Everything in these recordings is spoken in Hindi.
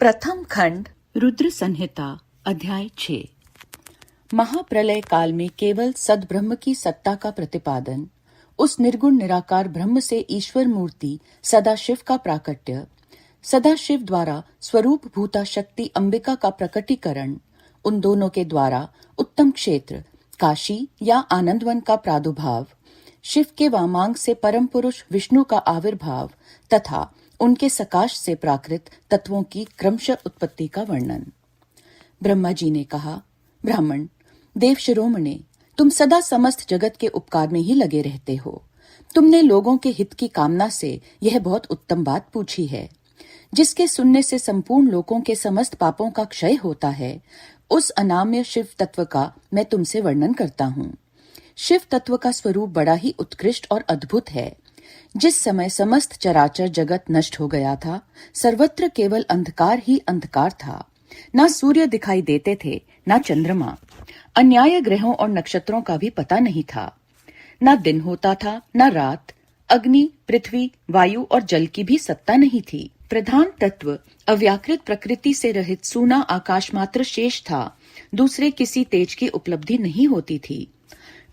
प्रथम खंड रुद्र संहिता अध्याय 6। महाप्रलय काल में केवल सद्ब्रह्म की सत्ता का प्रतिपादन, उस निर्गुण निराकार ब्रह्म से ईश्वर मूर्ति सदाशिव का प्राकट्य, सदाशिव द्वारा स्वरूप भूता शक्ति अंबिका का प्रकटीकरण, उन दोनों के द्वारा उत्तम क्षेत्र काशी या आनंदवन का प्रादुर्भाव, शिव के वामांग से परम पुरुष विष्णु का आविर्भाव तथा उनके सकाश से प्राकृत तत्वों की क्रमशः उत्पत्ति का वर्णन। ब्रह्मा जी ने कहा, ब्राह्मण देव शिरोमणे, तुम सदा समस्त जगत के उपकार में ही लगे रहते हो। तुमने लोगों के हित की कामना से यह बहुत उत्तम बात पूछी है, जिसके सुनने से संपूर्ण लोगों के समस्त पापों का क्षय होता है। उस अनाम्य शिव तत्व का मैं तुमसे वर्णन करता हूँ। शिव तत्व का स्वरूप बड़ा ही उत्कृष्ट और अद्भुत है। जिस समय समस्त चराचर जगत नष्ट हो गया था, सर्वत्र केवल अंधकार ही अंधकार था। ना सूर्य दिखाई देते थे, ना चंद्रमा। अन्याय ग्रहों और नक्षत्रों का भी पता नहीं था। ना दिन होता था, ना रात। अग्नि, पृथ्वी, वायु और जल की भी सत्ता नहीं थी। प्रधान तत्व अव्याकृत प्रकृति से रहित सूना आकाश मात्र शेष था। दूसरे किसी तेज की उपलब्धि नहीं होती थी।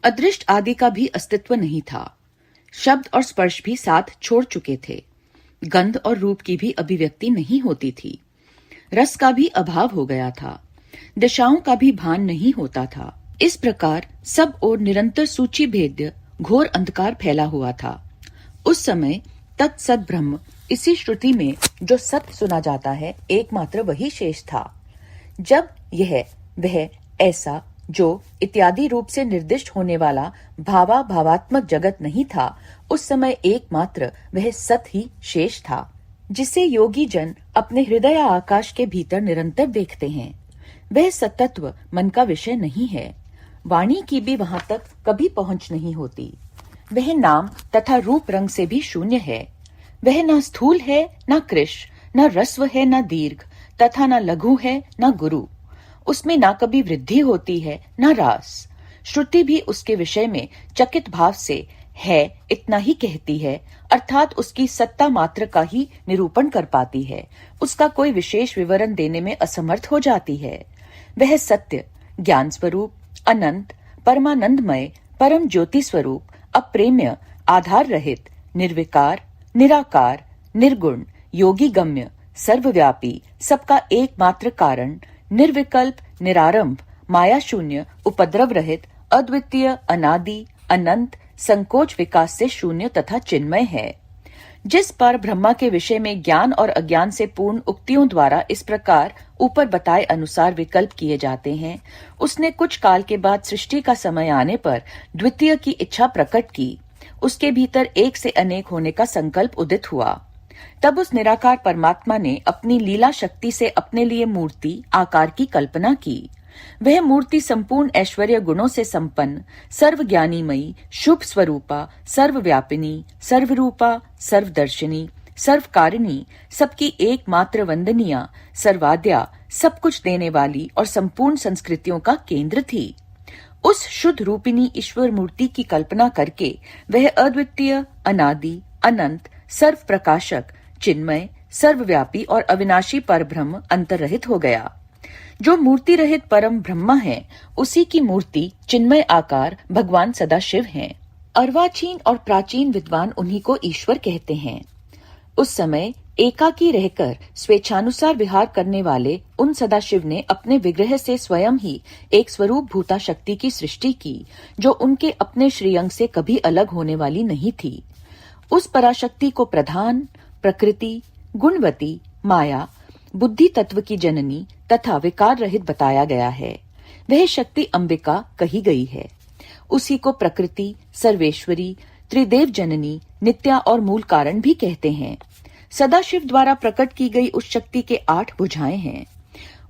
अदृष्ट आदि का भी अस्तित्व नहीं था। शब्द और स्पर्श भी साथ छोड़ चुके थे। गंध और रूप की भी अभिव्यक्ति नहीं होती थी। रस का भी अभाव हो गया था। दिशाओं का भी भान नहीं होता था। इस प्रकार सब ओर निरंतर सूची भेद्य घोर अंधकार फैला हुआ था। उस समय तत्सत ब्रह्म, इसी श्रुति में जो सत्य सुना जाता है, एकमात्र वही शेष था। जब यह वह ऐसा जो इत्यादि रूप से निर्दिष्ट होने वाला भावात्मक जगत नहीं था, उस समय एकमात्र वह सत ही शेष था, जिसे योगी जन अपने हृदय आकाश के भीतर निरंतर देखते हैं। वह सतत्व मन का विषय नहीं है। वाणी की भी वहां तक कभी पहुंच नहीं होती। वह नाम तथा रूप रंग से भी शून्य है। वह न स्थूल है, न कृश, न रस्व है, न दीर्घ तथा न लघु है, न गुरु। उसमें ना कभी वृद्धि होती है, न रास। श्रुति भी उसके विषय में चकित भाव से है इतना ही कहती है, अर्थात उसकी सत्ता मात्र का ही निरूपण कर पाती है। उसका कोई विशेष विवरण देने में असमर्थ हो जाती है। वह सत्य, ज्ञान स्वरूप, अनंत, परमानंदमय, परम ज्योति स्वरूप, अप्रेम्य, आधार रहित, निर्विकार, निराकार, निर्गुण, योगी गम्य, सर्वव्यापी, सबका एकमात्र कारण, निर्विकल्प, निरारंभ, माया शून्य, उपद्रव रहित, अद्वितीय, अनादि, अनंत, संकोच विकास से शून्य तथा चिन्मय है। जिस पर ब्रह्मा के विषय में ज्ञान और अज्ञान से पूर्ण उक्तियों द्वारा इस प्रकार ऊपर बताए अनुसार विकल्प किए जाते हैं, उसने कुछ काल के बाद सृष्टि का समय आने पर द्वितीय की इच्छा प्रकट की। उसके भीतर एक से अनेक होने का संकल्प उदित हुआ। तब उस निराकार परमात्मा ने अपनी लीला शक्ति से अपने लिए मूर्ति आकार की कल्पना की। वह मूर्ति संपूर्ण ऐश्वर्य गुणों से संपन्न, सर्वज्ञानीमयी, शुभ स्वरूपा, सर्वव्यापिनी, सर्वरूपा, सर्वदर्शिनी, सर्वकारिणी, सबकी एकमात्र वंदनीय, सर्वाद्या, सब कुछ देने वाली और संपूर्ण संस्कृतियों का केंद्र थी। उस शुद्ध रूपिणी ईश्वर मूर्ति की कल्पना करके वह अद्वितीय, अनादि, अनंत, सर्व प्रकाशक, चिन्मय, सर्वव्यापी और अविनाशी परब्रह्म अंतर्रहित हो गया। जो मूर्ति रहित परम ब्रह्मा है, उसी की मूर्ति चिन्मय आकार भगवान सदाशिव हैं। अर्वाचीन और प्राचीन विद्वान उन्हीं को ईश्वर कहते हैं। उस समय एकाकी रहकर स्वेच्छानुसार विहार करने वाले उन सदाशिव ने अपने विग्रह से स्वयं ही एक स्वरूप भूता शक्ति की सृष्टि की, जो उनके अपने श्रीअंग से कभी अलग होने वाली नहीं थी। उस पराशक्ति को प्रधान, प्रकृति, गुणवती, माया, बुद्धि तत्व की जननी तथा विकार रहित बताया गया है। वह शक्ति अंबिका कही गई है। उसी को प्रकृति, सर्वेश्वरी, त्रिदेव जननी, नित्या और मूल कारण भी कहते हैं। सदाशिव द्वारा प्रकट की गई उस शक्ति के 8 भुजाएं हैं।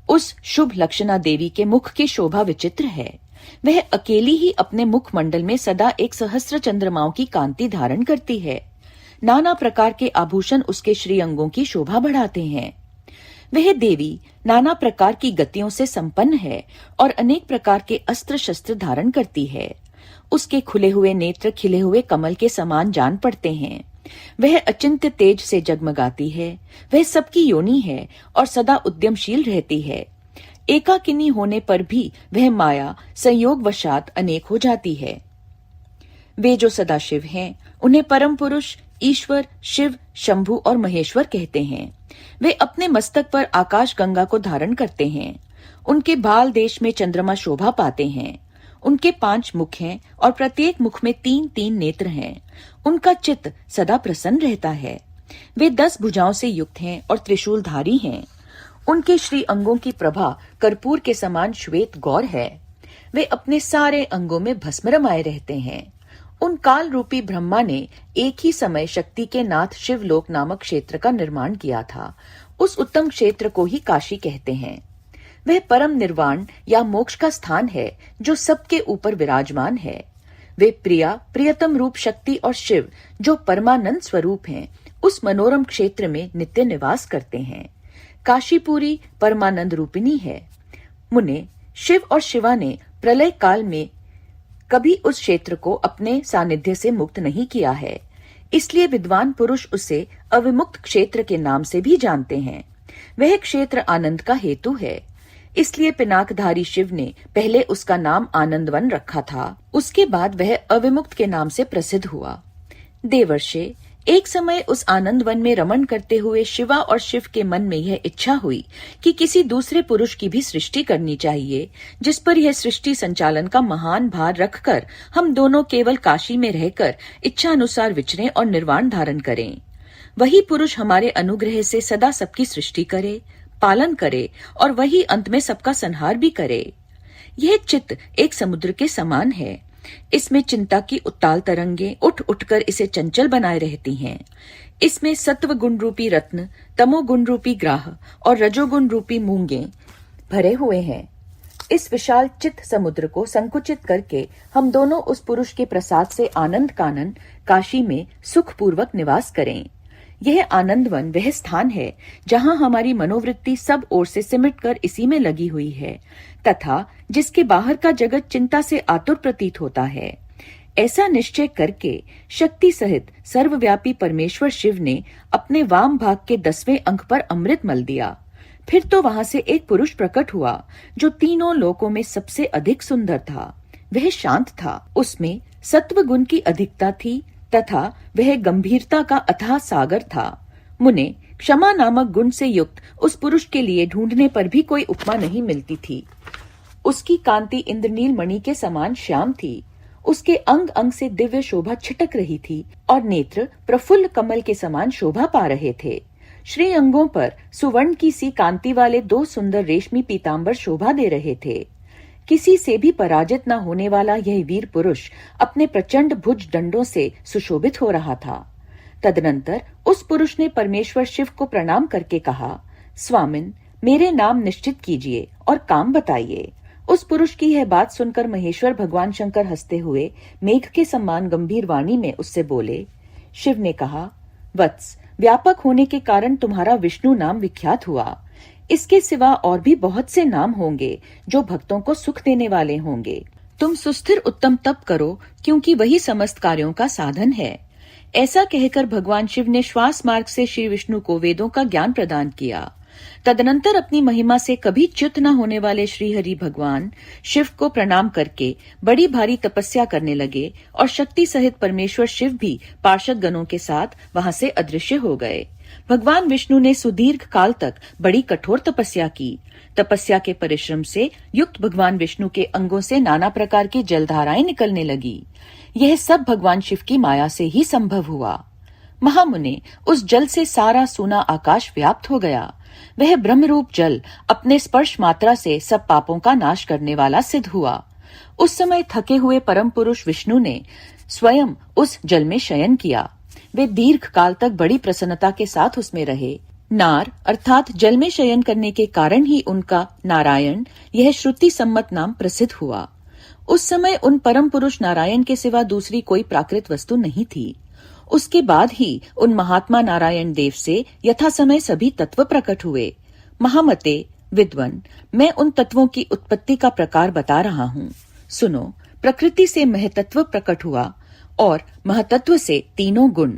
उस शुभ लक्षणा देवी के मुख की शोभा विचित्र है। वह अकेली ही अपने मुख मंडल में सदा एक सहस्त्र चंद्रमाओं की कांति धारण करती है। नाना प्रकार के आभूषण उसके श्रीअंगों की शोभा बढ़ाते हैं। वह देवी नाना प्रकार की गतियों से संपन्न है और अनेक प्रकार के अस्त्र शस्त्र धारण करती है। उसके खुले हुए नेत्र खिले हुए कमल के समान जान पड़ते हैं। वह अचिंत्य तेज से जगमगाती है, वह सबकी योनि है और सदा उद्यमशील रहती है। एकाकिनी होने पर भी वह माया संयोगवशात अनेक हो जाती है। वे जो सदाशिव हैं, उन्हें परम पुरुष, ईश्वर, शिव, शंभु और महेश्वर कहते हैं। वे अपने मस्तक पर आकाश गंगा को धारण करते हैं। उनके बाल देश में चंद्रमा शोभा पाते हैं। उनके 5 मुख हैं और प्रत्येक मुख में 3-3 नेत्र हैं। उनका चित्त सदा प्रसन्न रहता है। वे 10 भुजाओं से युक्त हैं और त्रिशूलधारी हैं। उनके श्री अंगों की प्रभा कर्पूर के समान श्वेत गौर है। वे अपने सारे अंगों में भस्म रमाए रहते हैं। उन काल रूपी ब्रह्मा ने एक ही समय शक्ति के नाथ शिवलोक नामक क्षेत्र का निर्माण किया था। उस उत्तम क्षेत्र को ही काशी कहते हैं। वह परम निर्वाण या मोक्ष का स्थान है जो सबके ऊपर विराजमान है। वे प्रिया, प्रियतम रूप शक्ति और शिव जो परमानंद स्वरूप हैं, उस मनोरम क्षेत्र में नित्य निवास करते हैं। काशीपुरी परमानंद रूपिणी है। मुने, शिव और शिवा ने प्रलय काल में कभी उस क्षेत्र को अपने सानिध्य से मुक्त नहीं किया है, इसलिए विद्वान पुरुष उसे अविमुक्त क्षेत्र के नाम से भी जानते हैं। वह क्षेत्र आनंद का हेतु है, इसलिए पिनाकधारी शिव ने पहले उसका नाम आनंदवन रखा था। उसके बाद वह अविमुक्त के नाम से प्रसिद्ध हुआ। देवर्षे, एक समय उस आनंदवन में रमण करते हुए शिवा और शिव के मन में यह इच्छा हुई कि किसी दूसरे पुरुष की भी सृष्टि करनी चाहिए, जिस पर यह सृष्टि संचालन का महान भार रखकर हम दोनों केवल काशी में रहकर इच्छा अनुसार विचरें और निर्वाण धारण करें। वही पुरुष हमारे अनुग्रह से सदा सबकी सृष्टि करे, पालन करे और वही अंत में सबका संहार भी करे। यह चित्त एक समुद्र के समान है। इसमें चिंता की उत्ताल तरंगें उठ उठकर इसे चंचल बनाए रहती हैं। इसमें सत्व गुण रूपी रत्न, तमोगुण रूपी ग्राह और रजोगुण रूपी मूंगे भरे हुए हैं। इस विशाल चित्त समुद्र को संकुचित करके हम दोनों उस पुरुष के प्रसाद से आनंद कानन काशी में सुखपूर्वक निवास करें। यह आनंदवन वह स्थान है जहां हमारी मनोवृत्ति सब ओर से सिमटकर इसी में लगी हुई है तथा जिसके बाहर का जगत चिंता से आतुर प्रतीत होता है। ऐसा निश्चय करके शक्ति सहित सर्वव्यापी परमेश्वर शिव ने अपने वाम भाग के 10वें अंक पर अमृत मल दिया। फिर तो वहां से एक पुरुष प्रकट हुआ जो तीनों लोकों में सबसे अधिक सुंदर था। वह शांत था, उसमें सत्व गुण की अधिकता थी तथा वह गंभीरता का अथाह सागर था। मुने, क्षमा नामक गुण से युक्त उस पुरुष के लिए ढूंढने पर भी कोई उपमा नहीं मिलती थी। उसकी कांति इंद्रनील मणि के समान श्याम थी। उसके अंग अंग से दिव्य शोभा छिटक रही थी और नेत्र प्रफुल्ल कमल के समान शोभा पा रहे थे। श्री अंगों पर सुवर्ण की सी कांति वाले 2 सुंदर रेशमी पीतांबर शोभा दे रहे थे। किसी से भी पराजित न होने वाला यह वीर पुरुष अपने प्रचंड भुज दंडों से सुशोभित हो रहा था। तदनंतर उस पुरुष ने परमेश्वर शिव को प्रणाम करके कहा, स्वामिन, मेरे नाम निश्चित कीजिए और काम बताइए। उस पुरुष की यह बात सुनकर महेश्वर भगवान शंकर हंसते हुए मेघ के समान गंभीर वाणी में उससे बोले। शिव ने कहा, वत्स, व्यापक होने के कारण तुम्हारा विष्णु नाम विख्यात हुआ। इसके सिवा और भी बहुत से नाम होंगे जो भक्तों को सुख देने वाले होंगे। तुम सुस्थिर उत्तम तप करो, क्योंकि वही समस्त कार्यों का साधन है। ऐसा कहकर भगवान शिव ने श्वास मार्ग से श्री विष्णु को वेदों का ज्ञान प्रदान किया। तदनंतर अपनी महिमा से कभी च्युत न होने वाले श्री हरि भगवान शिव को प्रणाम करके बड़ी भारी तपस्या करने लगे और शक्ति सहित परमेश्वर शिव भी पार्षद गणों के साथ वहां से अदृश्य हो गए। भगवान विष्णु ने सुदीर्घ काल तक बड़ी कठोर तपस्या की। तपस्या के परिश्रम से युक्त भगवान विष्णु के अंगों से नाना प्रकार की जलधाराएं निकलने लगी। यह सब भगवान शिव की माया से ही संभव हुआ। महामुने, उस जल से सारा सूना आकाश व्याप्त हो गया। वह ब्रह्मरूप जल अपने स्पर्श मात्रा से सब पापों का नाश करने वाला सिद्ध हुआ। उस समय थके हुए परम पुरुष विष्णु ने स्वयं उस जल में शयन किया। वे दीर्घ काल तक बड़ी प्रसन्नता के साथ उसमें रहे। नार अर्थात जल में शयन करने के कारण ही उनका नारायण यह श्रुति सम्मत नाम प्रसिद्ध हुआ। उस समय उन परम पुरुष नारायण के सिवा दूसरी कोई प्राकृत वस्तु नहीं थी। उसके बाद ही उन महात्मा नारायण देव से यथा समय सभी तत्व प्रकट हुए। महामते, विद्वन, मैं उन तत्वों की उत्पत्ति का प्रकार बता रहा हूँ। सुनो, प्रकृति से महतत्व प्रकट हुआ और महतत्व से तीनों गुण।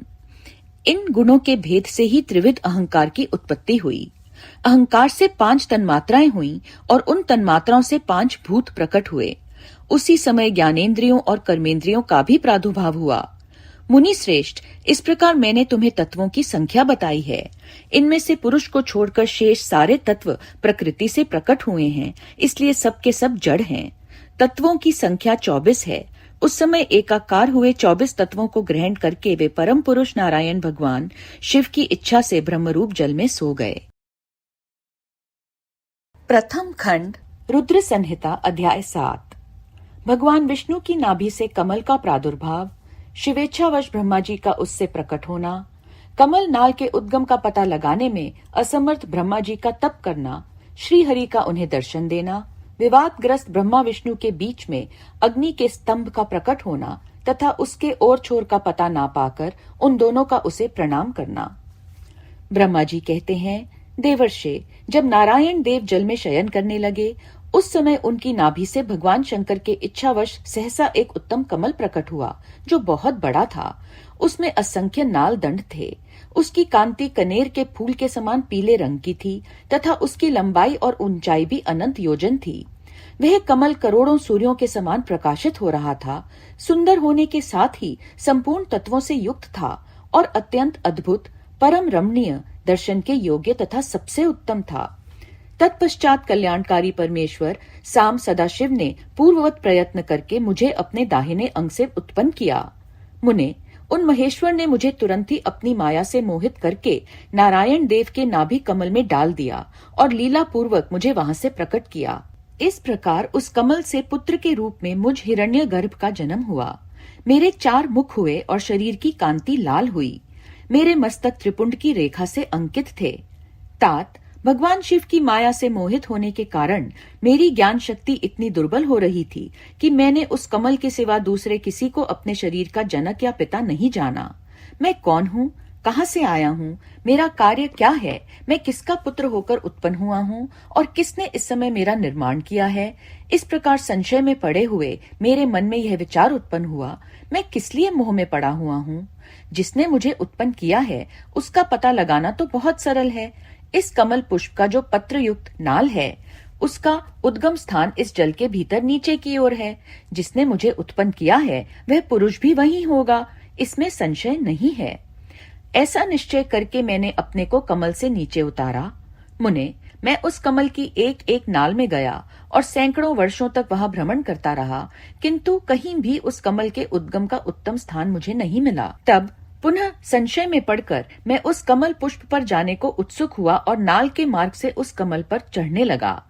इन गुणों के भेद से ही त्रिविध अहंकार की उत्पत्ति हुई। अहंकार से 5 तन्मात्राएं हुईं और उन तन्मात्राओं से 5 भूत प्रकट हुए। उसी समय ज्ञानेंद्रियों और कर्मेंद्रियों का भी प्रादुर्भाव हुआ। मुनि श्रेष्ठ, इस प्रकार मैंने तुम्हें तत्वों की संख्या बताई है। इनमें से पुरुष को छोड़कर शेष सारे तत्व प्रकृति से प्रकट हुए हैं, इसलिए सब के सब जड़ हैं। तत्वों की संख्या 24 है। उस समय एकाकार हुए 24 तत्वों को ग्रहण करके वे परम पुरुष नारायण भगवान शिव की इच्छा से ब्रह्मरूप जल में सो गए। प्रथम खंड रुद्र संहिता अध्याय 7। भगवान विष्णु की नाभि से कमल का प्रादुर्भाव, शिवेच्छावश ब्रह्मा जी का उससे प्रकट होना, कमल नाल के उद्गम का पता लगाने में असमर्थ ब्रह्मा जी का तप करना, श्री हरि का उन्हें दर्शन देना, विवादग्रस्त ब्रह्मा विष्णु के बीच में अग्नि के स्तंभ का प्रकट होना तथा उसके ओर छोर का पता ना पाकर उन दोनों का उसे प्रणाम करना। ब्रह्मा जी कहते हैं, देवर्षे, जब नारायण देव जल में शयन करने लगे उस समय उनकी नाभि से भगवान शंकर के इच्छावश सहसा एक उत्तम कमल प्रकट हुआ जो बहुत बड़ा था। उसमें असंख्य नाल दंड थे। उसकी कांति कनेर के फूल के समान पीले रंग की थी तथा उसकी लंबाई और ऊंचाई भी अनंत योजन थी। वह कमल करोड़ों सूर्यों के समान प्रकाशित हो रहा था। सुंदर होने के साथ ही संपूर्ण तत्वों से युक्त था और अत्यंत अद्भुत, परम रमणीय, दर्शन के योग्य तथा सबसे उत्तम था। तत्पश्चात कल्याणकारी परमेश्वर साम सदाशिव ने पूर्ववत प्रयत्न करके मुझे अपने दाहिने अंग से उत्पन्न किया। मुने, उन महेश्वर ने मुझे तुरंत ही अपनी माया से मोहित करके नारायण देव के नाभि कमल में डाल दिया और लीला पूर्वक मुझे वहां से प्रकट किया। इस प्रकार उस कमल से पुत्र के रूप में मुझ हिरण्यगर्भ का जन्म हुआ। मेरे 4 मुख हुए और शरीर की कांति लाल हुई। मेरे मस्तक त्रिपुंड की रेखा से अंकित थे। तात, भगवान शिव की माया से मोहित होने के कारण मेरी ज्ञान शक्ति इतनी दुर्बल हो रही थी कि मैंने उस कमल के सिवा दूसरे किसी को अपने शरीर का जनक या पिता नहीं जाना। मैं कौन हूँ, कहाँ से आया हूँ, मेरा कार्य क्या है, मैं किसका पुत्र होकर उत्पन्न हुआ हूँ और किसने इस समय मेरा निर्माण किया है, इस प्रकार संशय में पड़े हुए मेरे मन में यह विचार उत्पन्न हुआ, मैं किस लिए मोह में पड़ा हुआ हूँ। जिसने मुझे उत्पन्न किया है उसका पता लगाना तो बहुत सरल है। इस कमल पुष्प का जो पत्र युक्त नाल है उसका उद्गम स्थान इस जल के भीतर नीचे की ओर है। जिसने मुझे उत्पन्न किया है वह पुरुष भी वही होगा, इसमें संशय नहीं है। ऐसा निश्चय करके मैंने अपने को कमल से नीचे उतारा। मुने, मैं उस कमल की एक एक नाल में गया और सैकड़ों वर्षों तक वहां भ्रमण करता रहा, किंतु कहीं भी उस कमल के उद्गम का उत्तम स्थान मुझे नहीं मिला। तब पुनः संशय में पड़कर मैं उस कमल पुष्प पर जाने को उत्सुक हुआ और नाल के मार्ग से उस कमल पर चढ़ने लगा।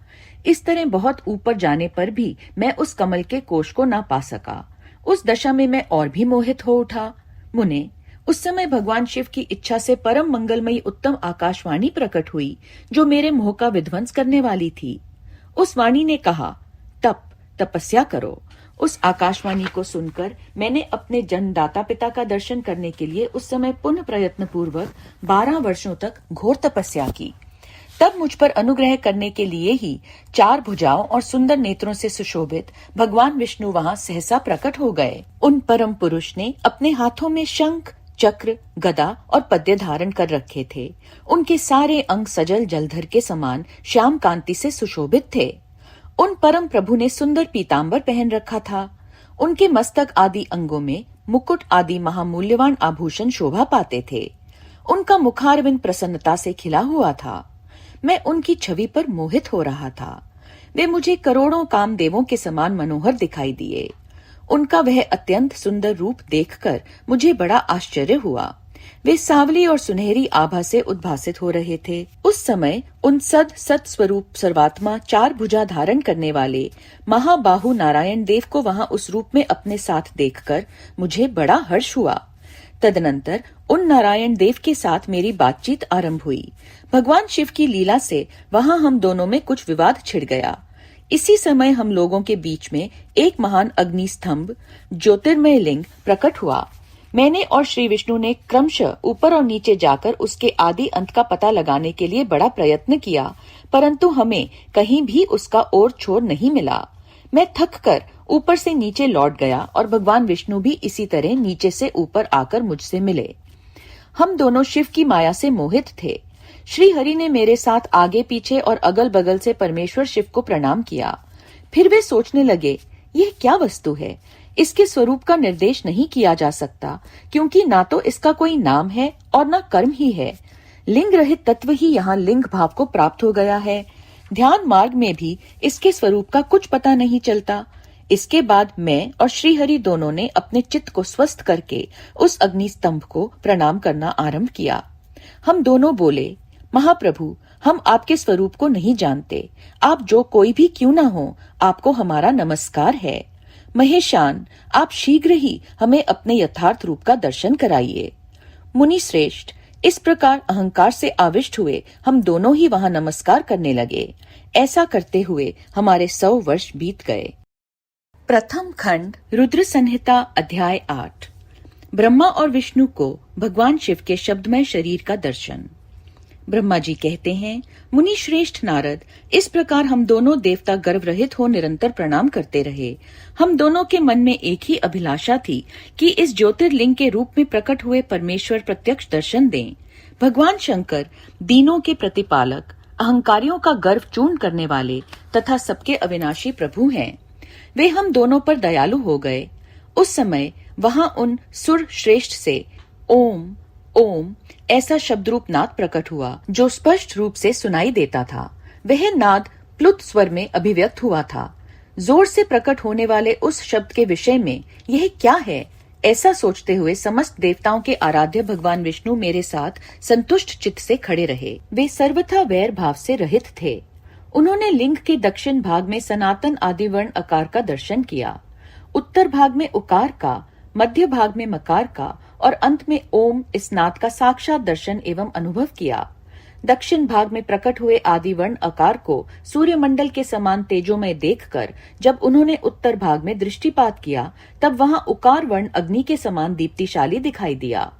इस तरह बहुत ऊपर जाने पर भी मैं उस कमल के कोश को ना पा सका। उस दशा में मैं और भी मोहित हो उठा। मुने, उस समय भगवान शिव की इच्छा से परम मंगलमयी उत्तम आकाशवाणी प्रकट हुई जो मेरे मोह का विध्वंस करने वाली थी। उस वाणी ने कहा, तपस्या करो। उस आकाशवाणी को सुनकर मैंने अपने जन्मदाता पिता का दर्शन करने के लिए उस समय पुनः प्रयत्न पूर्वक 12 वर्षों तक घोर तपस्या की। तब मुझ पर अनुग्रह करने के लिए ही 4 भुजाओं और सुंदर नेत्रों से सुशोभित भगवान विष्णु वहां सहसा प्रकट हो गए। उन परम पुरुष ने अपने हाथों में शंख, चक्र, गदा और पद्य धारण कर रखे थे। उनके सारे अंग सजल जलधर के समान श्याम कांति से सुशोभित थे। उन परम प्रभु ने सुंदर पीतांबर पहन रखा था। उनके मस्तक आदि अंगों में मुकुट आदि महामूल्यवान आभूषण शोभा पाते थे। उनका मुखारविंद प्रसन्नता से खिला हुआ था। मैं उनकी छवि पर मोहित हो रहा था। वे मुझे करोड़ों कामदेवों के समान मनोहर दिखाई दिए। उनका वह अत्यंत सुंदर रूप देखकर मुझे बड़ा आश्चर्य हुआ। वे सांवली और सुनहरी आभा से उद्भासित हो रहे थे। उस समय उन सत स्वरूप सर्वात्मा 4 भुजा धारण करने वाले महाबाहु नारायण देव को वहां उस रूप में अपने साथ देखकर मुझे बड़ा हर्ष हुआ। तदनंतर उन नारायण देव के साथ मेरी बातचीत आरंभ हुई। भगवान शिव की लीला से वहां हम दोनों में कुछ विवाद छिड़ गया। इसी समय हम लोगों के बीच में एक महान अग्नि स्तंभ, ज्योतिर्मय लिंग प्रकट हुआ। मैंने और श्री विष्णु ने क्रमशः ऊपर और नीचे जाकर उसके आदि अंत का पता लगाने के लिए बड़ा प्रयत्न किया, परंतु हमें कहीं भी उसका ओर छोर नहीं मिला। मैं थक कर ऊपर से नीचे लौट गया और भगवान विष्णु भी इसी तरह नीचे से ऊपर आकर मुझसे मिले। हम दोनों शिव की माया से मोहित थे। श्री हरि ने मेरे साथ आगे पीछे और अगल बगल से परमेश्वर शिव को प्रणाम किया। फिर वे सोचने लगे, यह क्या वस्तु है? इसके स्वरूप का निर्देश नहीं किया जा सकता, क्योंकि ना तो इसका कोई नाम है और ना कर्म ही है। लिंग रहित तत्व ही यहाँ लिंग भाव को प्राप्त हो गया है। ध्यान मार्ग में भी इसके स्वरूप का कुछ पता नहीं चलता। इसके बाद मैं और श्रीहरि दोनों ने अपने चित्त को स्वस्थ करके उस अग्नि स्तंभ को प्रणाम करना आरंभ किया। हम दोनों बोले, महाप्रभु, हम आपके स्वरूप को नहीं जानते। आप जो कोई भी क्यों ना हो, आपको हमारा नमस्कार है। महेशान, आप शीघ्र ही हमें अपने यथार्थ रूप का दर्शन कराइए। मुनि श्रेष्ठ, इस प्रकार अहंकार से आविष्ट हुए हम दोनों ही वहां नमस्कार करने लगे। ऐसा करते हुए हमारे 100 वर्ष बीत गए। प्रथम खंड, रुद्र संहिता, अध्याय 8। ब्रह्मा और विष्णु को भगवान शिव के शब्दमय शरीर का दर्शन। ब्रह्मा जी कहते हैं, मुनि श्रेष्ठ नारद, इस प्रकार हम दोनों देवता गर्व रहित हो निरंतर प्रणाम करते रहे। हम दोनों के मन में एक ही अभिलाषा थी कि इस ज्योतिर्लिंग के रूप में प्रकट हुए परमेश्वर प्रत्यक्ष दर्शन दें। भगवान शंकर दीनों के प्रतिपालक, अहंकारियों का गर्व चूर्ण करने वाले तथा सबके अविनाशी प्रभु हैं। वे हम दोनों पर दयालु हो गए। उस समय वहां उन सुर श्रेष्ठ से ओम ओम ऐसा शब्दरूप नाद प्रकट हुआ जो स्पष्ट रूप से सुनाई देता था। वह नाद प्लुत स्वर में अभिव्यक्त हुआ था। जोर से प्रकट होने वाले उस शब्द के विषय में यह क्या है, ऐसा सोचते हुए समस्त देवताओं के आराध्य भगवान विष्णु मेरे साथ संतुष्ट चित्त से खड़े रहे। वे सर्वथा वैर भाव से रहित थे। उन्होंने लिंग के दक्षिण भाग में सनातन आदिवर्ण अकार का दर्शन किया, उत्तर भाग में उकार का, मध्य भाग में मकार का और अंत में ओम इस नाद का साक्षात दर्शन एवं अनुभव किया। दक्षिण भाग में प्रकट हुए आदिवर्ण अकार को सूर्यमंडल के समान तेजोमय देखकर जब उन्होंने उत्तर भाग में दृष्टिपात किया, तब वहां उकार वर्ण अग्नि के समान दीप्तिशाली दिखाई दिया।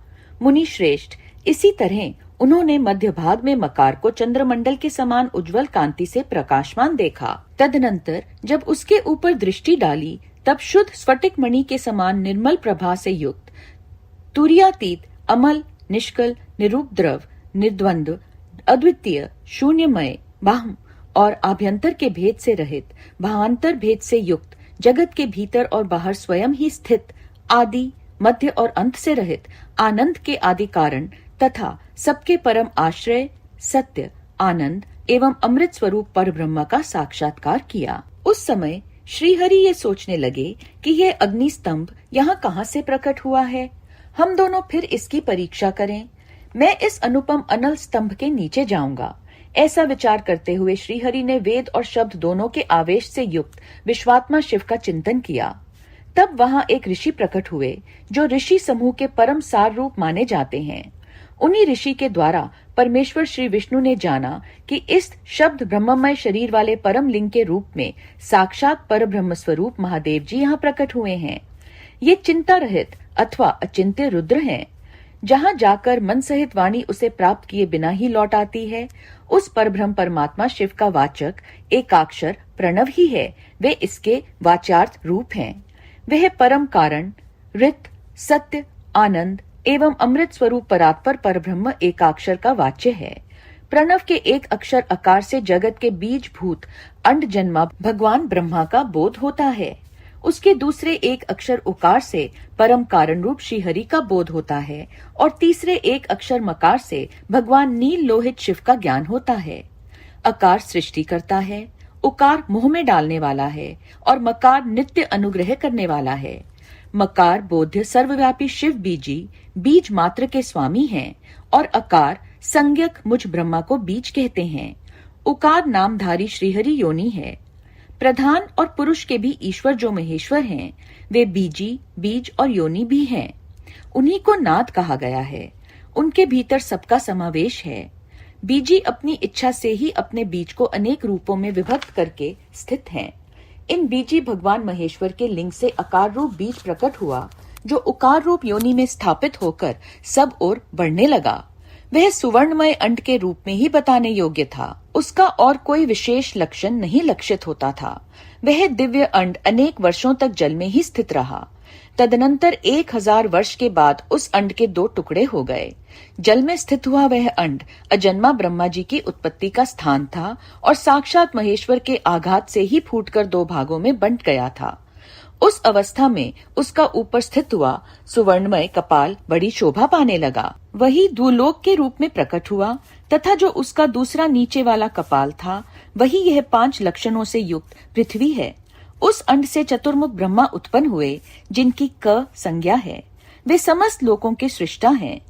मुनि श्रेष्ठ, इसी तरह उन्होंने मध्य भाग में मकार को चंद्रमंडल के समान उज्जवल कांति से प्रकाशमान देखा। तदनंतर जब उसके ऊपर दृष्टि डाली, तब शुद्ध स्फटिक मणि के समान निर्मल प्रभा से युक्त, तुर्यातीत, अमल, निष्कल, निरूपद्रव, निर्द्वंद्व, अद्वितीय, शून्यमय, बाह्य और आभ्यंतर के भेद से रहित, भावांतर भेद से युक्त, जगत के भीतर और बाहर स्वयं ही स्थित, आदि, मध्य और अंत से रहित, आनंद के आदि कारण तथा सबके परम आश्रय, सत्य, आनंद एवं अमृत स्वरूप पर ब्रह्म का साक्षात्कार किया। उस समय श्रीहरि ये सोचने लगे कि यह अग्नि स्तंभ यहाँ कहाँ से प्रकट हुआ है। हम दोनों फिर इसकी परीक्षा करें। मैं इस अनुपम अनल स्तंभ के नीचे जाऊंगा। ऐसा विचार करते हुए श्रीहरि ने वेद और शब्द दोनों के आवेश से युक्त विश्वात्मा शिव का चिंतन किया। तब वहां एक ऋषि प्रकट हुए जो ऋषि समूह के परम सार रूप माने जाते हैं। उन्हीं ऋषि के द्वारा परमेश्वर श्री विष्णु ने जाना कि इस शब्द ब्रह्ममय शरीर वाले परम लिंग के रूप में साक्षात पर ब्रह्म स्वरूप महादेव जी यहाँ प्रकट हुए हैं। ये चिंता रहित अथवा अचिंत्य रुद्र हैं। जहाँ जाकर मन सहित वाणी उसे प्राप्त किए बिना ही लौट आती है, उस परब्रह्म परमात्मा शिव का वाचक एकाक्षर प्रणव ही है। वे इसके वाच्यार्थ रूप हैं। वह परम कारण, ऋत, सत्य, आनंद एवं अमृत स्वरूप परात्पर परब्रह्म एकाक्षर का वाच्य है। प्रणव के एक अक्षर आकार से जगत के बीज भूत अंड जन्मा भगवान ब्रह्मा का बोध होता है। उसके दूसरे एक अक्षर उकार से परम कारण रूप श्रीहरि का बोध होता है और तीसरे एक अक्षर मकार से भगवान नील लोहित शिव का ज्ञान होता है। अकार सृष्टि करता है, उकार मुंह में डालने वाला है और मकार नित्य अनुग्रह करने वाला है। मकार बोध्य सर्वव्यापी शिव बीजी बीज मात्र के स्वामी हैं और अकार संज्ञक मुझ ब्रह्मा को बीज कहते हैं। उकार नामधारी श्रीहरि योनि है। प्रधान और पुरुष के भी ईश्वर जो महेश्वर हैं, वे बीजी, बीज और योनि भी हैं। उन्हीं को नाद कहा गया है। उनके भीतर सबका समावेश है। बीजी अपनी इच्छा से ही अपने बीज को अनेक रूपों में विभक्त करके स्थित हैं। इन बीजी भगवान महेश्वर के लिंग से अकार रूप बीज प्रकट हुआ, जो उकार रूप योनि में स्थापित होकर सब ओर बढ़ने लगा। वह सुवर्णमय अंड के रूप में ही बताने योग्य था। उसका और कोई विशेष लक्षण नहीं लक्षित होता था। वह दिव्य अंड अनेक वर्षों तक जल में ही स्थित रहा। तदनंतर 1000 वर्ष के बाद उस अंड के 2 टुकड़े हो गए। जल में स्थित हुआ वह अंड अजन्मा ब्रह्मा जी की उत्पत्ति का स्थान था और साक्षात महेश्वर के आघात से ही फूटकर 2 भागों में बंट गया था। उस अवस्था में उसका ऊपर स्थित हुआ सुवर्णमय कपाल बड़ी शोभा पाने लगा। वही द्युलोक के रूप में प्रकट हुआ तथा जो उसका दूसरा नीचे वाला कपाल था वही यह 5 लक्षणों से युक्त पृथ्वी है। उस अंड से चतुर्मुख ब्रह्मा उत्पन्न हुए जिनकी क संज्ञा है। वे समस्त लोकों के सृष्टा हैं।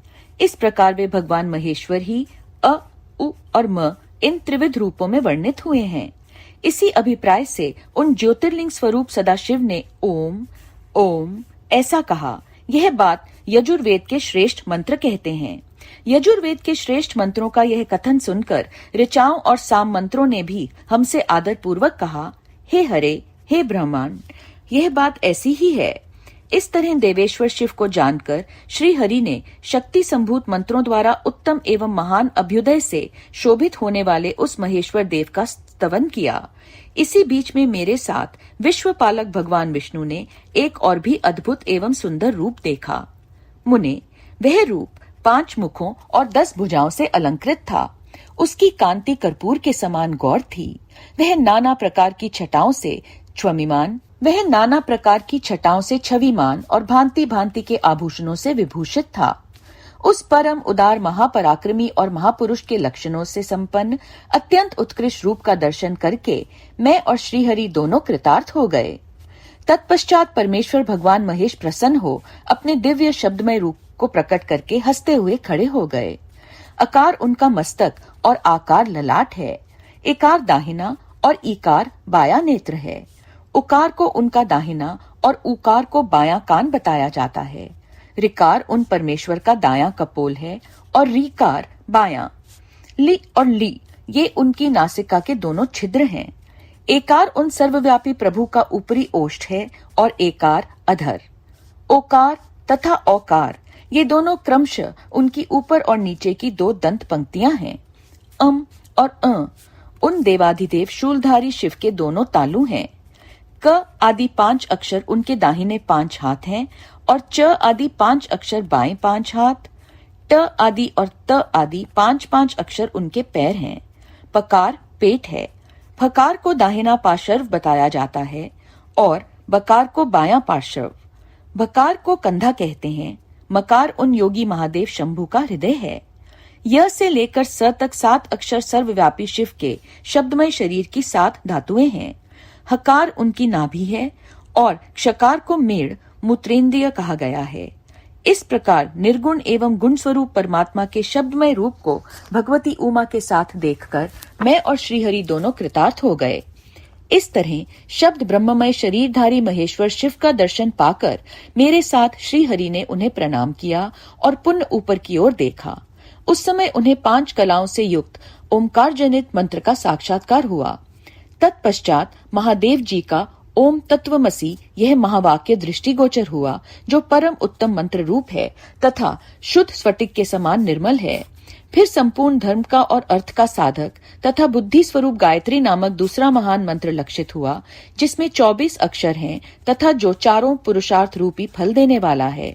इस प्रकार वे भगवान महेश्वर ही अ, उ और म इन त्रिविध रूपों में वर्णित हुए हैं। इसी अभिप्राय से उन ज्योतिर्लिंग स्वरूप सदाशिव ने ओम ओम ऐसा कहा। यह बात यजुर्वेद के श्रेष्ठ मंत्र कहते हैं। यजुर्वेद के श्रेष्ठ मंत्रों का यह कथन सुनकर ऋचाओं और साम मंत्रों ने भी हमसे आदर पूर्वक कहा, हे हरे, हे ब्रह्मांड, यह बात ऐसी ही है। इस तरह देवेश्वर शिव को जानकर श्री हरि ने शक्ति संभूत मंत्रों द्वारा उत्तम एवं महान अभ्युदय से शोभित होने वाले उस महेश्वर देव का स्तवन किया। इसी बीच में मेरे साथ विश्वपालक भगवान विष्णु ने एक और भी अद्भुत एवं सुंदर रूप देखा। मुने, वह रूप 5 मुखों और 10 भुजाओं से अलंकृत था। उसकी कांति कर्पूर के समान गौर थी। वह नाना प्रकार की छटाओं से छविमान और भांति भांति के आभूषणों से विभूषित था। उस परम उदार महापराक्रमी और महापुरुष के लक्षणों से संपन्न अत्यंत उत्कृष्ट रूप का दर्शन करके मैं और श्रीहरि दोनों कृतार्थ हो गए। तत्पश्चात परमेश्वर भगवान महेश प्रसन्न हो अपने दिव्य शब्दमय रूप को प्रकट करके हंसते हुए खड़े हो गए। अकार उनका मस्तक और आकार ललाट है। इकार दाहिना और ईकार बाया नेत्र है। उकार को उनका दाहिना और उकार को बायां कान बताया जाता है। ऋकार उन परमेश्वर का दायां कपोल है और रीकार बायां। ली और ली ये उनकी नासिका के दोनों छिद्र हैं। एकार उन सर्वव्यापी प्रभु का ऊपरी ओष्ठ है और एकार अधर। ओकार तथा औकार ये दोनों क्रमशः उनकी ऊपर और नीचे की 2 दंत पंक्तियां हैं। और उन देवाधिदेव शूलधारी शिव के दोनों तालु हैं। क आदि 5 अक्षर उनके दाहिने 5 हाथ हैं और च आदि 5 अक्षर बाएं 5 हाथ। ट आदि और त आदि 5-5 अक्षर उनके पैर हैं। पकार पेट है। फकार को दाहिना पार्श्व बताया जाता है और बकार को बायां पार्श्व। बकार को कंधा कहते हैं। मकार उन योगी महादेव शंभु का हृदय है। य से लेकर स तक 7 अक्षर सर्वव्यापी शिव के शब्दमय शरीर की 7 धातुएं हैं। हकार उनकी नाभि है और क्षकार को मेड़ मूत्रेंद्रिय कहा गया है। इस प्रकार निर्गुण एवं गुण स्वरूप परमात्मा के शब्दमय रूप को भगवती उमा के साथ देखकर मैं और श्रीहरि दोनों कृतार्थ हो गए। इस तरह शब्द ब्रह्ममय शरीरधारी महेश्वर शिव का दर्शन पाकर मेरे साथ श्रीहरि ने उन्हें प्रणाम किया और पुनः ऊपर की ओर देखा। उस समय उन्हें 5 कलाओं से युक्त ओमकार जनित मंत्र का साक्षात्कार हुआ। तत्पश्चात महादेव जी का ओम तत्वमसि यह महावाक्य दृष्टिगोचर हुआ, जो परम उत्तम मंत्र रूप है तथा शुद्ध स्फटिक के समान निर्मल है। फिर संपूर्ण धर्म का और अर्थ का साधक तथा बुद्धि स्वरूप गायत्री नामक दूसरा महान मंत्र लक्षित हुआ, जिसमें 24 अक्षर हैं तथा जो चारों पुरुषार्थ रूपी फल देने वाला है।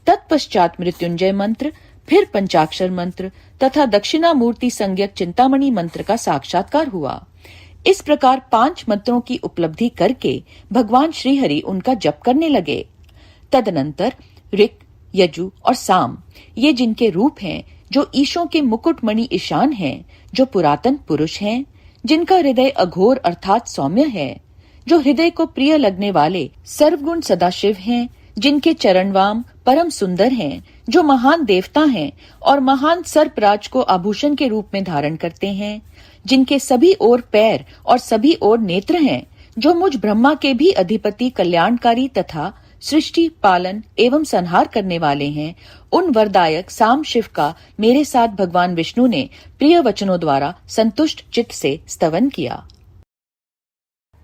तत्पश्चात मृत्युंजय मंत्र, फिर पंचाक्षर मंत्र तथा दक्षिणामूर्ति संज्ञक चिंतामणि मंत्र का साक्षात्कार हुआ। इस प्रकार 5 मंत्रों की उपलब्धि करके भगवान श्रीहरि उनका जप करने लगे। तदनंतर ऋक, यजु और साम ये जिनके रूप हैं, जो ईशों के मुकुटमणि ईशान हैं, जो पुरातन पुरुष हैं, जिनका हृदय अघोर अर्थात सौम्य है, जो हृदय को प्रिय लगने वाले सर्वगुण सदाशिव हैं, जिनके चरणवाम परम सुंदर हैं, जो महान देवता हैं और महान सर्पराज को आभूषण के रूप में धारण करते हैं, जिनके सभी ओर पैर और सभी ओर नेत्र हैं, जो मुझ ब्रह्मा के भी अधिपति कल्याणकारी तथा सृष्टि पालन एवं संहार करने वाले हैं, उन वरदायक साम शिव का मेरे साथ भगवान विष्णु ने प्रिय वचनों द्वारा संतुष्ट चित्त से स्तवन किया।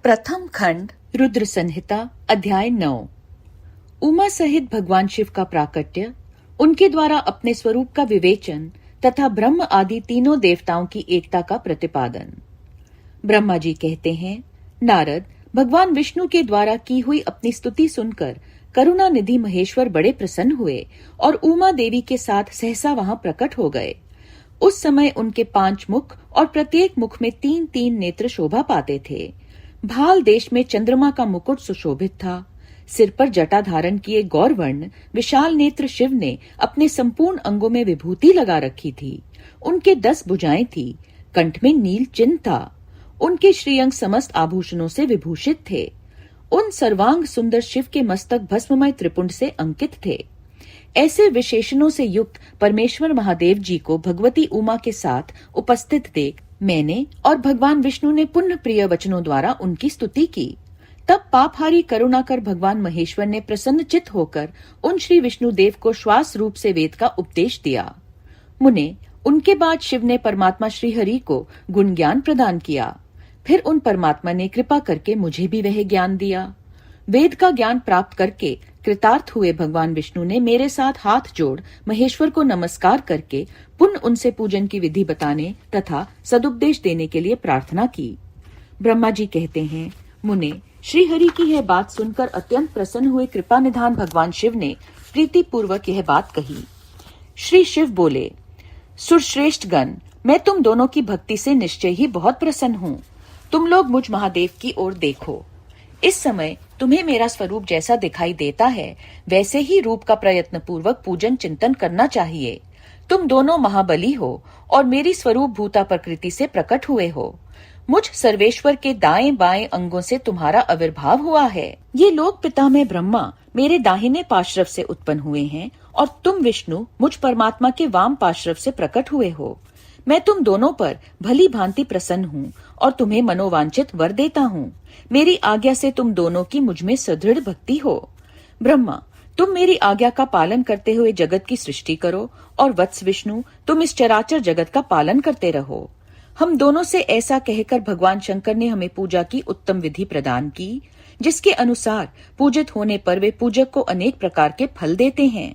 प्रथम खंड रुद्र संहिता अध्याय 9। उमा सहित भगवान शिव का प्राकट्य, उनके द्वारा अपने स्वरूप का विवेचन तथा ब्रह्म आदि तीनों देवताओं की एकता का प्रतिपादन। ब्रह्मा जी कहते हैं, नारद भगवान विष्णु के द्वारा की हुई अपनी स्तुति सुनकर करुणा निधि महेश्वर बड़े प्रसन्न हुए और उमा देवी के साथ सहसा वहां प्रकट हो गए। उस समय उनके 5 मुख और प्रत्येक मुख में 3-3 नेत्र शोभा पाते थे। भाल देश में चंद्रमा का मुकुट सुशोभित था। सिर पर जटा धारण किए गौरवर्ण विशाल नेत्र शिव ने अपने संपूर्ण अंगों में विभूति लगा रखी थी। उनके 10 भुजाएं थी। कंठ में नील चिन्ह था। उनके श्रीअंग समस्त आभूषणों से विभूषित थे। उन सर्वांग सुंदर शिव के मस्तक भस्ममय त्रिपुंड से अंकित थे। ऐसे विशेषणों से युक्त परमेश्वर महादेव जी को भगवती उमा के साथ उपस्थित देख मैंने और भगवान विष्णु ने पुण्य प्रिय वचनों द्वारा उनकी स्तुति की। तब पापहारी करुणाकर भगवान महेश्वर ने प्रसन्नचित्त होकर उन श्री विष्णु देव को श्वास रूप से वेद का उपदेश दिया। मुने, उनके बाद शिव ने परमात्मा श्री हरि को गुण ज्ञान प्रदान किया। फिर उन परमात्मा ने कृपा करके मुझे भी वह ज्ञान दिया। वेद का ज्ञान प्राप्त करके कृतार्थ हुए भगवान विष्णु ने मेरे साथ हाथ जोड़ महेश्वर को नमस्कार करके पुनः उनसे पूजन की विधि बताने तथा सदुपदेश देने के लिए प्रार्थना की। ब्रह्मा जी कहते हैं, मुने, श्री हरि की यह बात सुनकर अत्यंत प्रसन्न हुए कृपा निधान भगवान शिव ने प्रीति पूर्वक यह बात कही। श्री शिव बोले, सुरश्रेष्ठ गण, मैं तुम दोनों की भक्ति से निश्चय ही बहुत प्रसन्न हूँ। तुम लोग मुझ महादेव की ओर देखो। इस समय तुम्हें मेरा स्वरूप जैसा दिखाई देता है वैसे ही रूप का प्रयत्न पूर्वक पूजन चिंतन करना चाहिए। तुम दोनों महाबली हो और मेरी स्वरूप भूता प्रकृति से प्रकट हुए हो। मुझ सर्वेश्वर के दाएं बाएं अंगों से तुम्हारा आविर्भाव हुआ है। ये लोक पिता में ब्रह्मा मेरे दाहिने पार्श्व से उत्पन्न हुए हैं और तुम विष्णु मुझ परमात्मा के वाम पार्श्व से प्रकट हुए हो। मैं तुम दोनों पर भली भांति प्रसन्न हूँ और तुम्हें मनोवांछित वर देता हूँ। मेरी आज्ञा से तुम दोनों की मुझ में सुदृढ़ भक्ति हो। ब्रह्मा, तुम मेरी आज्ञा का पालन करते हुए जगत की सृष्टि करो और वत्स विष्णु, तुम इस चराचर जगत का पालन करते रहो। हम दोनों से ऐसा कहकर भगवान शंकर ने हमें पूजा की उत्तम विधि प्रदान की, जिसके अनुसार पूजित होने पर वे पूजक को अनेक प्रकार के फल देते हैं।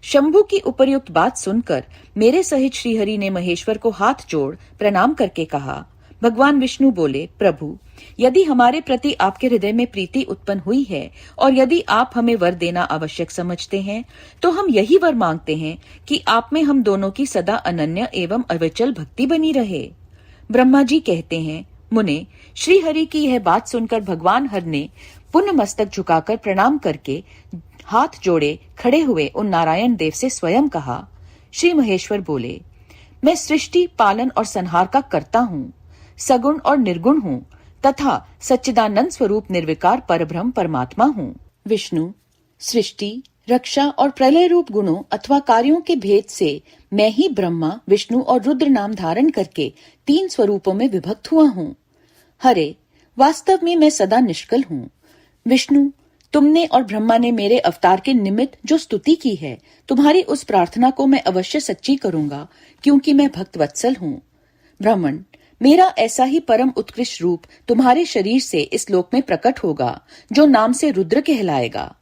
शंभु की उपर्युक्त बात सुनकर मेरे सहित श्रीहरि ने महेश्वर को हाथ जोड़ प्रणाम करके कहा। भगवान विष्णु बोले, प्रभु, यदि हमारे प्रति आपके हृदय में प्रीति उत्पन्न हुई है और यदि आप हमें वर देना आवश्यक समझते हैं, तो हम यही वर मांगते हैं कि आप में हम दोनों की सदा अनन्य एवं अविचल भक्ति बनी रहे। ब्रह्मा जी कहते हैं, मुने, श्री हरि की यह बात सुनकर भगवान हर ने पुनः मस्तक झुकाकर प्रणाम करके हाथ जोड़े खड़े हुए उन नारायण देव से स्वयं कहा। श्री महेश्वर बोले, मैं सृष्टि, पालन और संहार का कर्ता हूँ, सगुण और निर्गुण हूँ तथा सच्चिदानंद स्वरूप निर्विकार परब्रह्म परमात्मा हूँ। विष्णु सृष्टि, रक्षा और प्रलय रूप गुणों अथवा कार्यों के भेद से मैं ही ब्रह्मा, विष्णु और रुद्र नाम धारण करके 3 स्वरूपों में विभक्त हुआ हूँ। हरे, वास्तव में मैं सदा निष्कल हूँ। विष्णु, तुमने और ब्रह्मा ने मेरे अवतार के निमित्त जो स्तुति की है, तुम्हारी उस प्रार्थना को मैं अवश्य सच्ची करूंगा, क्योंकि मैं भक्त वत्सल हूँ। ब्राह्मण, मेरा ऐसा ही परम उत्कृष्ट रूप तुम्हारे शरीर से इस लोक में प्रकट होगा, जो नाम से रुद्र कहलाएगा।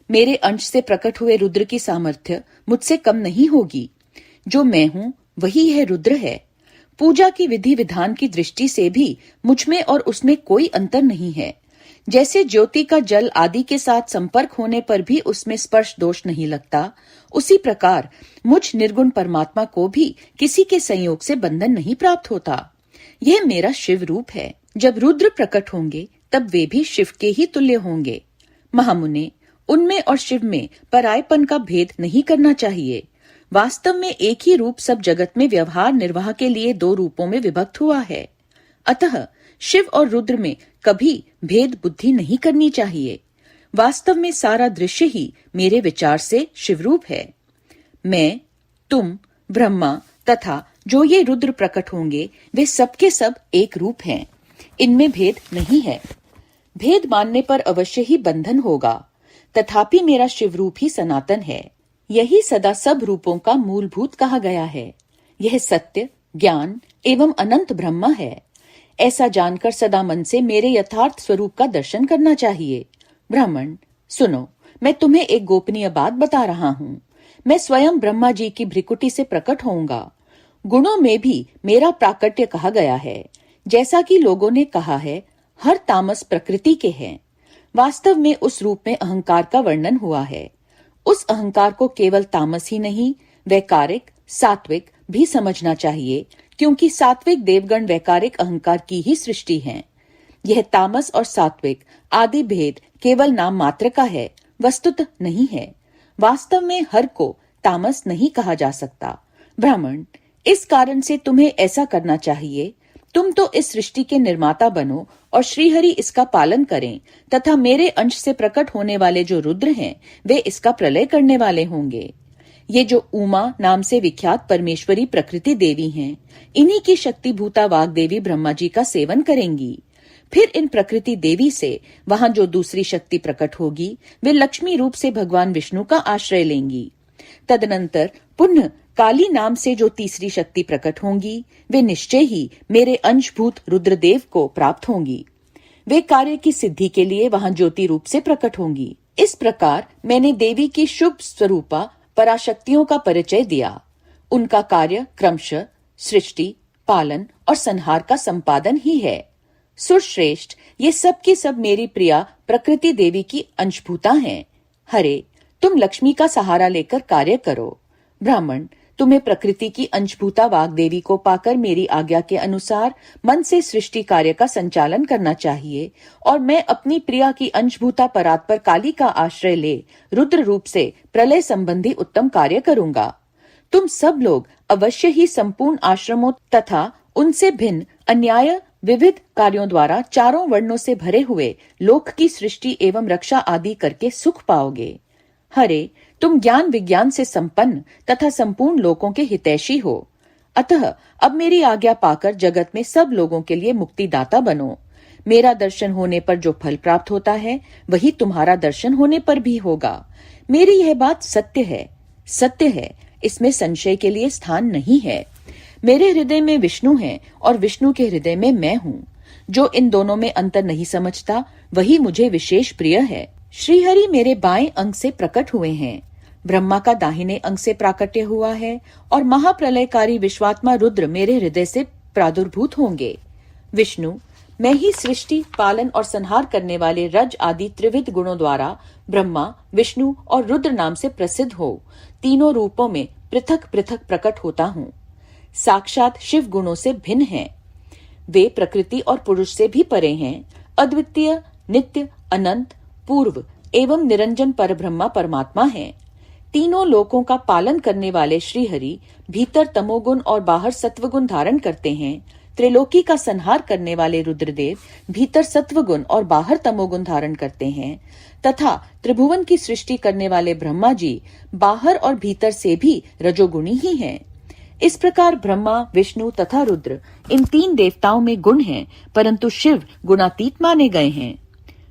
मेरे अंश से प्रकट हुए रुद्र की सामर्थ्य मुझसे कम नहीं होगी। जो मैं हूँ वही यह रुद्र है। पूजा की विधि विधान की दृष्टि से भी मुझ में और उसमें कोई अंतर नहीं है। जैसे ज्योति का जल आदि के साथ संपर्क होने पर भी उसमें स्पर्श दोष नहीं लगता, उसी प्रकार मुझ निर्गुण परमात्मा को भी किसी के संयोग से बंधन नहीं प्राप्त होता। यह मेरा शिव रूप है। जब रुद्र प्रकट होंगे तब वे भी शिव के ही तुल्य होंगे। महामुने, उनमें और शिव में परायपन का भेद नहीं करना चाहिए। वास्तव में एक ही रूप सब जगत में व्यवहार निर्वाह के लिए 2 रूपों में विभक्त हुआ है। अतः शिव और रुद्र में कभी भेद बुद्धि नहीं करनी चाहिए। वास्तव में सारा दृश्य ही मेरे विचार से शिवरूप है। मैं, तुम, ब्रह्मा तथा जो ये रुद्र प्रकट होंगे वे सबके सब एक रूप हैं। इनमें भेद नहीं है। भेद मानने पर अवश्य ही बंधन होगा, तथापि मेरा शिवरूप ही सनातन है। यही सदा सब रूपों का मूलभूत कहा गया है। यह सत्य, ज्ञान एवं अनंत ब्रह्म है। ऐसा जानकर सदा मन से मेरे यथार्थ स्वरूप का दर्शन करना चाहिए। ब्राह्मण, सुनो, मैं तुम्हें एक गोपनीय बात बता रहा हूँ। मैं स्वयं ब्रह्मा जी की भ्रिकुटी से प्रकट होऊंगा। गुणों में भी मेरा प्राकट्य कहा गया है। जैसा कि लोगों ने कहा है, हर तामस प्रकृति के हैं। वास्तव में उस रूप में अहंकार का वर्णन हुआ है। उस अहंकार को केवल तामस ही नहीं, वैकारिक, सात्विक भी समझना चाहिए, क्योंकि सात्विक देवगण वैकारिक अहंकार की ही सृष्टि हैं। यह तामस और सात्विक आदि भेद केवल नाम मात्र का है, वस्तुतः नहीं है। वास्तव में हर को तामस नहीं कहा जा सकता। ब्राह्मण, इस कारण से तुम्हें ऐसा करना चाहिए। तुम तो इस सृष्टि के निर्माता बनो और श्रीहरि इसका पालन करें, तथा मेरे अंश से प्रकट होने वाले जो रुद्र हैं वे इसका प्रलय करने वाले होंगे। ये जो उमा नाम से विख्यात परमेश्वरी प्रकृति देवी हैं, इन्हीं की शक्ति भूता वाग देवी ब्रह्मा जी का सेवन करेंगी। फिर इन प्रकृति देवी से वहां जो दूसरी शक्ति प्रकट होगी वे लक्ष्मी रूप से भगवान विष्णु का आश्रय लेंगी। तदनंतर पुनः काली नाम से जो तीसरी शक्ति प्रकट होंगी वे निश्चय ही मेरे अंशभूत रुद्रदेव को प्राप्त होंगी। वे कार्य की सिद्धि के लिए वहां ज्योति रूप से प्रकट होंगी। इस प्रकार मैंने देवी की शुभ स्वरूपा पराशक्तियों का परिचय दिया। उनका कार्य क्रमशः सृष्टि, पालन और संहार का संपादन ही है। सुरश्रेष्ठ, ये सब की सब मेरी प्रिया प्रकृति देवी की अंशभूता हैं। हरे, तुम लक्ष्मी का सहारा लेकर कार्य करो। ब्राह्मण, तुम्हें प्रकृति की अंशभूता वाग देवी को पाकर मेरी आज्ञा के अनुसार मन से सृष्टि कार्य का संचालन करना चाहिए, और मैं अपनी प्रिया की अंशभूता परात्पर काली का आश्रय ले रुद्र रूप से प्रलय संबंधी उत्तम कार्य करूंगा। तुम सब लोग अवश्य ही संपूर्ण आश्रमों तथा उनसे भिन्न अन्याय विविध कार्यों द्वारा चारों वर्णों से भरे हुए लोक की सृष्टि एवं रक्षा आदि करके सुख पाओगे। हरे, तुम ज्ञान विज्ञान से संपन्न तथा संपूर्ण लोकों के हितैषी हो। अतः अब मेरी आज्ञा पाकर जगत में सब लोगों के लिए मुक्तिदाता बनो। मेरा दर्शन होने पर जो फल प्राप्त होता है वही तुम्हारा दर्शन होने पर भी होगा। मेरी यह बात सत्य है, सत्य है, इसमें संशय के लिए स्थान नहीं है। मेरे हृदय में विष्णु है और विष्णु के हृदय में मैं हूँ। जो इन दोनों में अंतर नहीं समझता वही मुझे विशेष प्रिय है। श्रीहरि मेरे बाएं अंग से प्रकट हुए हैं, ब्रह्मा का दाहिने अंग से प्राकट्य हुआ है, और महाप्रलयकारी विश्वात्मा रुद्र मेरे हृदय से प्रादुर्भूत होंगे। विष्णु, मैं ही सृष्टि, पालन और संहार करने वाले रज आदि त्रिविध गुणों द्वारा ब्रह्मा, विष्णु और रुद्र नाम से प्रसिद्ध हो तीनों रूपों में पृथक पृथक प्रकट होता हूँ। साक्षात शिव गुणों से भिन्न हैं। वे प्रकृति और पुरुष से भी परे हैं। अद्वितीय, नित्य, अनंत, पूर्व एवं निरंजन परब्रह्मा परमात्मा हैं। तीनों लोकों का पालन करने वाले श्रीहरि भीतर तमोगुण और बाहर सत्वगुण धारण करते हैं। त्रिलोकी का संहार करने वाले रुद्रदेव भीतर सत्वगुण और बाहर तमोगुण धारण करते हैं, तथा त्रिभुवन की सृष्टि करने वाले ब्रह्मा जी बाहर और भीतर से भी रजोगुणी ही हैं। इस प्रकार ब्रह्मा, विष्णु तथा रुद्र इन तीन देवताओं में गुण हैं, परंतु शिव गुणातीत माने गए हैं।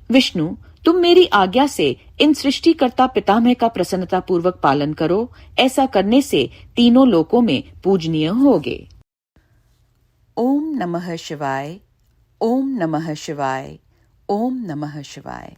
विष्णु, तुम मेरी आज्ञा से इन सृष्टिकर्ता पितामह का प्रसन्नता पूर्वक पालन करो। ऐसा करने से तीनों लोकों में पूजनीय होगे। ओम नमः शिवाय, ओम नमः शिवाय, ओम नमः शिवाय।